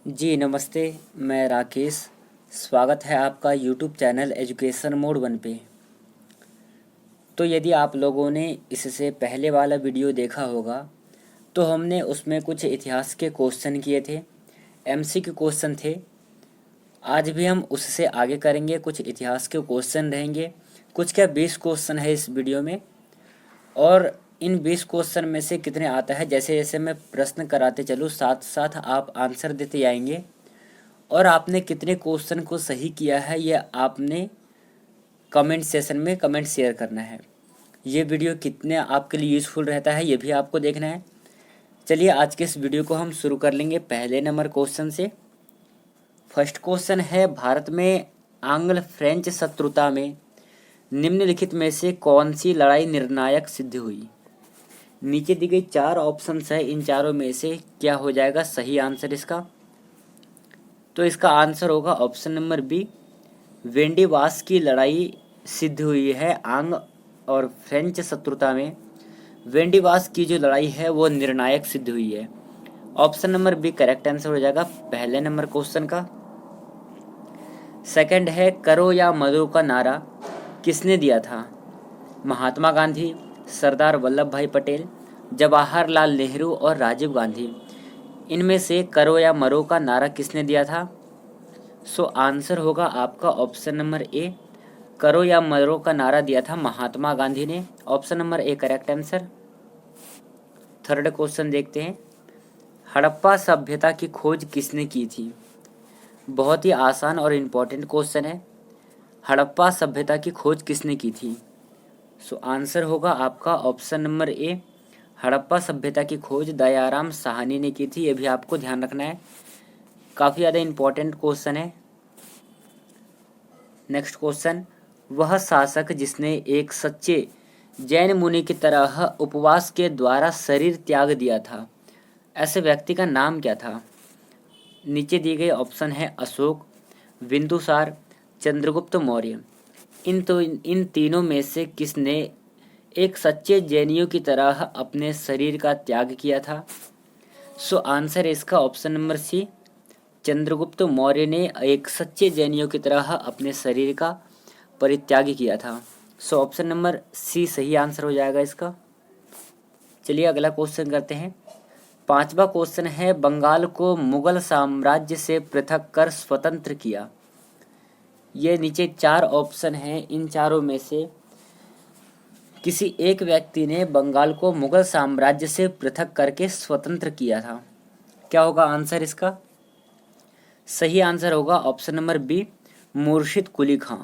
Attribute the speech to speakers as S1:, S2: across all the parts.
S1: जी नमस्ते, मैं राकेश। स्वागत है आपका यूट्यूब चैनल एजुकेशन मोड 1 पे। तो यदि आप लोगों ने इससे पहले वाला वीडियो देखा होगा तो हमने उसमें कुछ इतिहास के क्वेश्चन किए थे, एमसीक्यू क्वेश्चन थे। आज भी हम उससे आगे करेंगे, कुछ इतिहास के क्वेश्चन रहेंगे। कुछ क्या 20 क्वेश्चन है इस वीडियो में, और इन 20 क्वेश्चन में से कितने आता है जैसे जैसे मैं प्रश्न कराते चलूँ साथ साथ आप आंसर देते जाएंगे। और आपने कितने क्वेश्चन को सही किया है ये आपने कमेंट सेशन में कमेंट शेयर करना है। ये वीडियो कितने आपके लिए यूज़फुल रहता है ये भी आपको देखना है। चलिए आज के इस वीडियो को हम शुरू कर लेंगे पहले नंबर क्वेश्चन से। फर्स्ट क्वेश्चन है, भारत में आंग्ल फ्रेंच शत्रुता में निम्नलिखित में से कौन सी लड़ाई निर्णायक सिद्ध हुई। नीचे दी गई 4 ऑप्शंस है, इन चारों में से क्या हो जाएगा सही आंसर इसका। तो इसका आंसर होगा ऑप्शन नंबर बी, वेंडिवास की लड़ाई सिद्ध हुई है आंग और फ्रेंच शत्रुता में। वेंडिवास की जो लड़ाई है वो निर्णायक सिद्ध हुई है। Option number B correct answer हो जाएगा पहले नंबर क्वेश्चन का। सेकंड है, करो या मरो का नारा किसने दिया था। महात्मा गांधी, सरदार वल्लभ भाई पटेल, जवाहरलाल नेहरू और राजीव गांधी। इनमें से करो या मरो का नारा किसने दिया था। सो आंसर होगा आपका ऑप्शन नंबर ए, करो या मरो का नारा दिया था महात्मा गांधी ने। Option number A correct answer. Third question देखते हैं, हड़प्पा सभ्यता की खोज किसने की थी। बहुत ही आसान और इम्पोर्टेंट क्वेश्चन है, हड़प्पा सभ्यता की खोज किसने की थी। सो आंसर होगा आपका ऑप्शन नंबर ए, हड़प्पा सभ्यता की खोज दयाराम साहनी ने की थी। ये भी आपको ध्यान रखना है, काफ़ी ज़्यादा इम्पोर्टेंट क्वेश्चन है। नेक्स्ट क्वेश्चन, वह शासक जिसने एक सच्चे जैन मुनि की तरह उपवास के द्वारा शरीर त्याग दिया था, ऐसे व्यक्ति का नाम क्या था। नीचे दिए गए ऑप्शन है अशोक, बिंदुसार, चंद्रगुप्त मौर्य। इन तीनों में से किसने एक सच्चे जैनियों की तरह अपने शरीर का त्याग किया था। सो आंसर इसका option number C, Chandragupta Maurya ने एक सच्चे जैनियों की तरह अपने शरीर का परित्याग किया था। सो ऑप्शन नंबर सी सही आंसर हो जाएगा इसका। चलिए अगला क्वेश्चन करते हैं। पांचवा क्वेश्चन है, बंगाल को मुगल साम्राज्य से पृथक कर स्वतंत्र किया। ये नीचे 4 ऑप्शन हैं, इन चारों में से किसी एक व्यक्ति ने बंगाल को मुगल साम्राज्य से पृथक करके स्वतंत्र किया था। क्या होगा आंसर इसका। सही आंसर होगा option number B, Murshid Quli Khan.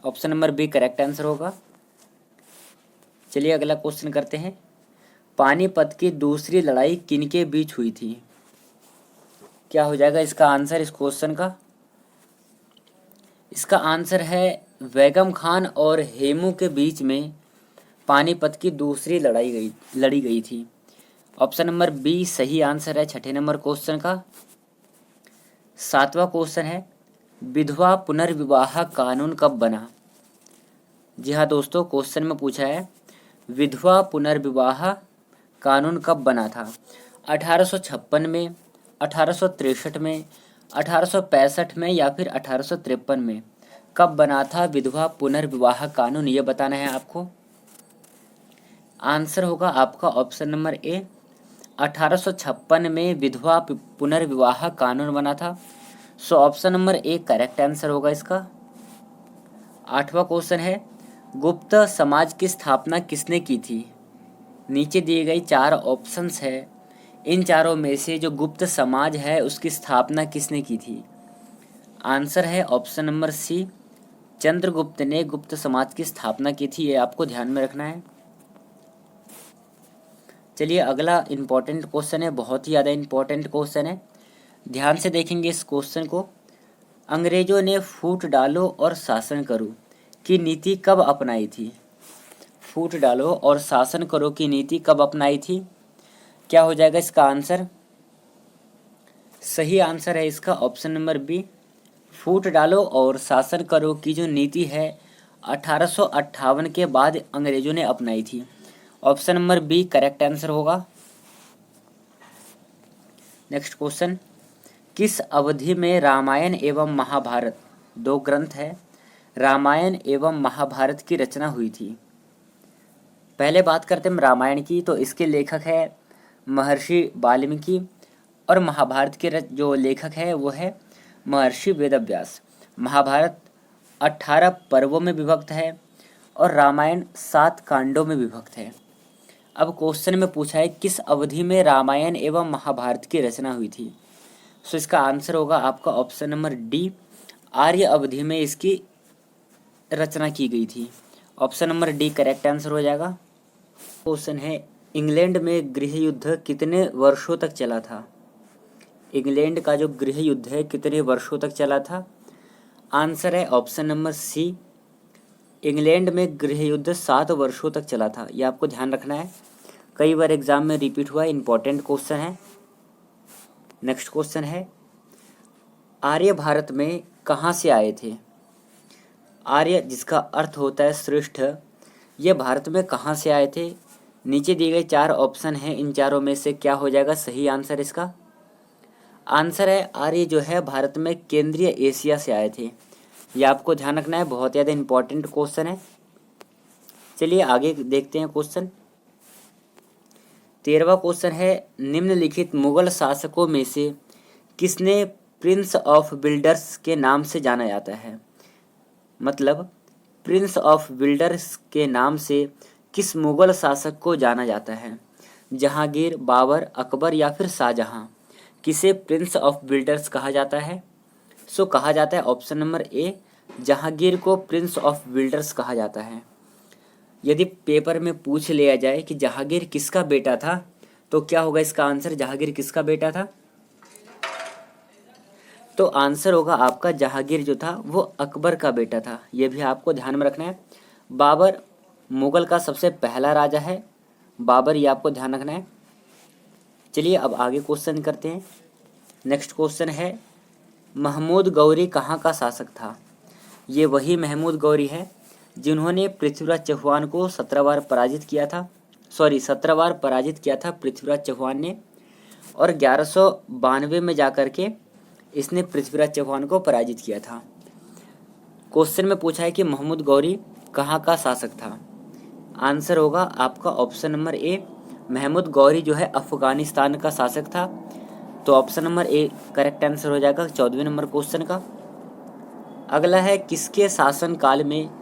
S1: Option number B correct answer होगा। चलिए अगला क्वेश्चन करते हैं, पानीपत की दूसरी लड़ाई किनके बीच हुई थी। क्या हो जाएगा इसका आंसर इस क्वेश्चन का। इसका आंसर है बेगम खान और हेमू के बीच में पानीपत की दूसरी लड़ी गई थी। ऑप्शन नंबर बी सही आंसर है छठे नंबर क्वेश्चन का। सातवां क्वेश्चन है, विधवा पुनर्विवाह कानून कब बना। जी हाँ दोस्तों, क्वेश्चन में पूछा है विधवा पुनर्विवाह कानून कब बना था। 1856 में, 1863 में, 1865 में या फिर 1853 में। कब बना था विधवा पुनर्विवाह कानून, ये बताना है आपको। आंसर होगा आपका ऑप्शन नंबर ए, 1856 में विधवा पुनर्विवाह कानून बना था। So option number A correct answer होगा इसका। आठवां क्वेश्चन है, गुप्त समाज की स्थापना किसने की थी। नीचे दिए गई 4 ऑप्शंस है, इन चारों में से जो गुप्त समाज है उसकी स्थापना किसने की थी। आंसर है ऑप्शन नंबर सी, चंद्रगुप्त ने गुप्त समाज की स्थापना की थी। ये आपको ध्यान में रखना है। चलिए अगला इम्पोर्टेंट क्वेश्चन है, बहुत ही ज़्यादा इम्पोर्टेंट क्वेश्चन है, ध्यान से देखेंगे इस क्वेश्चन को। अंग्रेजों ने फूट डालो और शासन करो की नीति कब अपनाई थी। फूट डालो और शासन करो की नीति कब अपनाई थी। क्या हो जाएगा इसका आंसर। सही आंसर है इसका ऑप्शन नंबर बी, फूट डालो और शासन करो की जो नीति है 1858 के बाद अंग्रेजों ने अपनाई थी। Option number B correct answer होगा। नेक्स्ट क्वेश्चन, किस अवधि में रामायण एवं महाभारत, दो ग्रंथ है, रामायण एवं महाभारत की रचना हुई थी? पहले बात करते हैं रामायण की, तो इसके लेखक है महर्षि वाल्मीकि और महाभारत के जो लेखक है वो है महर्षि वेदव्यास। महाभारत 18 पर्वों में विभक्त है और रामायण 7 कांडों में विभक्त है। अब क्वेश्चन में पूछा है किस अवधि में रामायण एवं महाभारत की रचना हुई थी। सो इसका आंसर होगा आपका ऑप्शन नंबर डी, आर्य अवधि में इसकी रचना की गई थी। Option number D correct answer हो जाएगा। क्वेश्चन है इंग्लैंड में गृह युद्ध कितने वर्षों तक चला था? इंग्लैंड का जो गृह युद्ध है कितने वर्षों तक चला था? आंसर है ऑप्शन नंबर सी, इंग्लैंड में गृह युद्ध 7 वर्षों तक चला था। ये आपको ध्यान रखना है, कई बार एग्जाम में रिपीट हुआ है, इंपॉर्टेंट क्वेश्चन है। नेक्स्ट क्वेश्चन है आर्य भारत में कहाँ से आए थे? आर्य जिसका अर्थ होता है श्रेष्ठ, ये भारत में कहाँ से आए थे? नीचे दिए गए 4 ऑप्शन हैं, इन चारों में से क्या हो जाएगा सही आंसर इसका? आंसर है आर्य जो है भारत में केंद्रीय एशिया से आए थे। ये आपको ध्यान रखना है, बहुत ज़्यादा इंपॉर्टेंट क्वेश्चन है। चलिए आगे देखते हैं क्वेश्चन। 13वां क्वेश्चन है निम्नलिखित मुगल शासकों में से किसने प्रिंस ऑफ बिल्डर्स के नाम से जाना जाता है? मतलब प्रिंस ऑफ बिल्डर्स के नाम से किस मुगल शासक को जाना जाता है? जहांगीर, बाबर, अकबर या फिर शाहजहां? किसे प्रिंस ऑफ बिल्डर्स कहा जाता है? सो कहा जाता है ऑप्शन नंबर ए, जहांगीर को प्रिंस ऑफ बिल्डर्स कहा जाता है। यदि पेपर में पूछ लिया जाए कि जहांगीर किसका बेटा था, तो क्या होगा इसका आंसर? जहांगीर किसका बेटा था? तो आंसर होगा आपका जहांगीर जो था वो अकबर का बेटा था। ये भी आपको ध्यान में रखना है। बाबर मुगल का सबसे पहला राजा है, बाबर, ये आपको ध्यान रखना है। चलिए अब आगे क्वेश्चन करते हैं। नेक्स्ट क्वेश्चन है महमूद गौरी कहाँ का शासक था? ये वही महमूद गौरी है जिन्होंने पृथ्वीराज चौहान को 17 बार पराजित किया था, 17 बार पराजित किया था पृथ्वीराज चौहान ने, और 1192 में जाकर के इसने पृथ्वीराज चौहान को पराजित किया था। क्वेश्चन में पूछा है कि महमूद गौरी कहाँ का शासक था? आंसर होगा आपका option number A, Mahmud Ghori जो है अफगानिस्तान का शासक था। तो option number A correct answer हो जाएगा 14वें नंबर क्वेश्चन का। अगला है किसके शासन काल में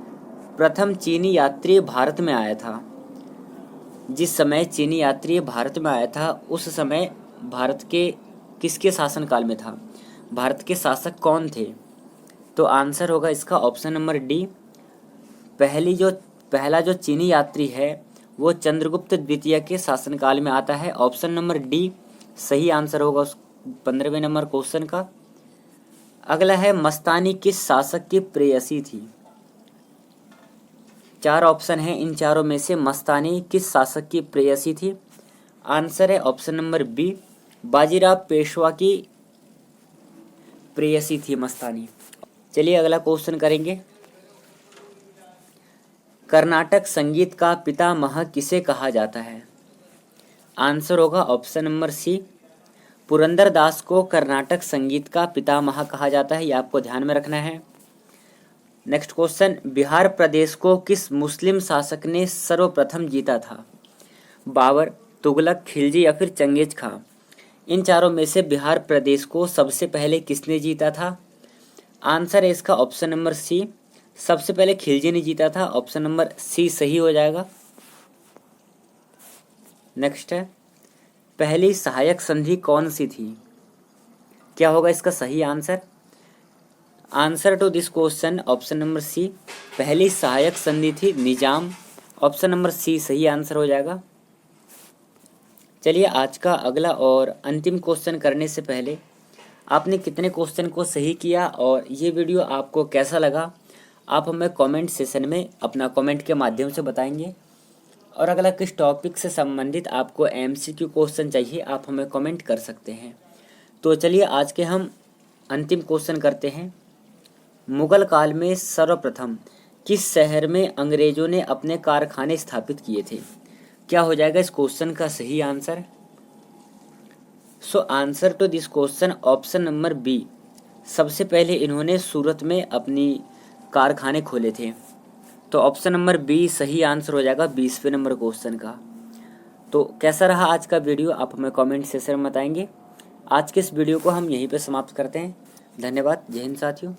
S1: प्रथम चीनी यात्री भारत में आया था? जिस समय चीनी यात्री भारत में आया था उस समय भारत के किसके शासन काल में था? भारत के शासक कौन थे? तो आंसर होगा इसका ऑप्शन नंबर डी, पहला जो चीनी यात्री है वो चंद्रगुप्त द्वितीय के शासनकाल में आता है। ऑप्शन नंबर डी सही आंसर होगा उस 15वें नंबर क्वेश्चन का। अगला है मस्तानी किस शासक की प्रेयसी थी? 4 ऑप्शन हैं, इन चारों में से मस्तानी किस शासक की प्रेयसी थी? आंसर है option number B, Bajirao Peshwa की प्रेयसी थी मस्तानी। चलिए अगला क्वेश्चन करेंगे। कर्नाटक संगीत का पितामह किसे कहा जाता है? आंसर होगा ऑप्शन नंबर सी, पुरंदर दास को कर्नाटक संगीत का पितामह कहा जाता है। ये आपको ध्यान में रखना है। नेक्स्ट क्वेश्चन, बिहार प्रदेश को किस मुस्लिम शासक ने सर्वप्रथम जीता था? बाबर, तुगलक, खिलजी या फिर चंगेज खां? इन चारों में से बिहार प्रदेश को सबसे पहले किसने जीता था? आंसर है इसका ऑप्शन नंबर सी, सबसे पहले खिलजी ने जीता था। ऑप्शन नंबर सी सही हो जाएगा। नेक्स्ट है पहली सहायक संधि कौन सी थी? क्या होगा इसका सही answer? Answer to this question option number C, पहली सहायक संधि थी निजाम। ऑप्शन नंबर सी सही आंसर हो जाएगा। चलिए आज का अगला और अंतिम क्वेश्चन करने से पहले आपने कितने क्वेश्चन को सही किया और ये वीडियो आपको कैसा लगा आप हमें कमेंट सेशन में अपना कमेंट के माध्यम से बताएंगे। और अगला किस टॉपिक से संबंधित आपको एमसीक्यू क्वेश्चन चाहिए आप हमें कमेंट कर सकते हैं। तो चलिए आज के हम अंतिम क्वेश्चन करते हैं। मुगल काल में सर्वप्रथम किस शहर में अंग्रेजों ने अपने कारखाने स्थापित किए थे? क्या हो जाएगा इस क्वेश्चन का सही answer? So answer to this question option number B. सबसे पहले इन्होंने सूरत में अपनी कारखाने खोले थे। तो ऑप्शन नंबर बी सही आंसर हो जाएगा 20वें नंबर क्वेश्चन का। तो कैसा रहा आज का वीडियो, आप हमें कमेंट सेक्शन में बताएंगे। आज के इस वीडियो को हम यहीं पे समाप्त करते हैं। धन्यवाद। जय हिंद साथियों।